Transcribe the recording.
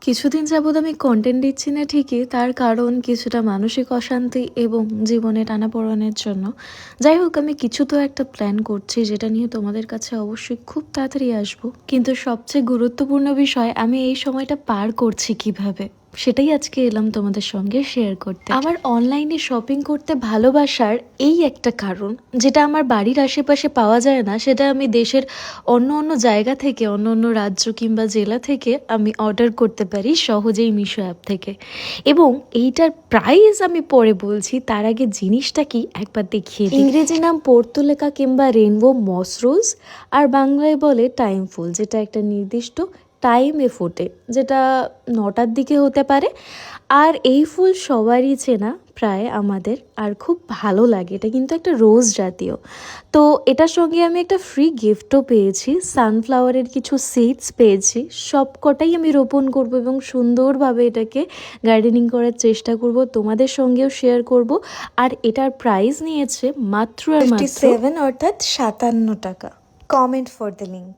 কিছুদিন যাবৎ আমি কন্টেন্ট দিচ্ছি না ঠিকই, তার কারণ কিছুটা মানসিক অশান্তি এবং জীবনে টানাপোড়েনের জন্য। যাই হোক, আমি কিছু তো একটা প্ল্যান করছি যেটা নিয়ে তোমাদের কাছে অবশ্যই খুব তাড়াতাড়ি আসবো। কিন্তু সবচেয়ে গুরুত্বপূর্ণ বিষয়, আমি এই সময়টা পার করছি কিভাবে, সেটাই আজকে এলাম তোমাদের সঙ্গে শেয়ার করতে। আমার অনলাইনে শপিং করতে ভালোবাসার এই একটা কারণ, যেটা আমার বাড়ির আশেপাশে পাওয়া যায় না, সেটা আমি দেশের অন্য অন্য জায়গা থেকে, অন্য অন্য রাজ্য কিংবা জেলা থেকে আমি অর্ডার করতে পারি সহজেই মিশো অ্যাপ থেকে। এবং এইটার প্রাইস আমি পরে বলছি, তার আগে জিনিসটা কি একবার দেখিয়ে দিই। ইংরেজি নাম পর্তুলেকা কিংবা রেনবো মসরোজ, আর বাংলায় বলে টাইম ফুল, যেটা একটা নির্দিষ্ট টাইমে ফোটে, যেটা 9টার দিকে হতে পারে। আর এই ফুল সবারই চেনা প্রায় আমাদের, আর খুব ভালো লাগে। এটা কিন্তু একটা রোজ জাতীয়। তো এটার সঙ্গে আমি একটা ফ্রি গিফটও পেয়েছি, সানফ্লাওয়ারের কিছু সিডস পেয়েছি। সব কটাই আমি রোপণ করব এবং সুন্দরভাবে এটাকে গার্ডেনিং করার চেষ্টা করব, তোমাদের সঙ্গেও শেয়ার করব। আর এটার প্রাইস নিয়েছে মাত্র 57, অর্থাৎ 57 টাকা। Comment for the link.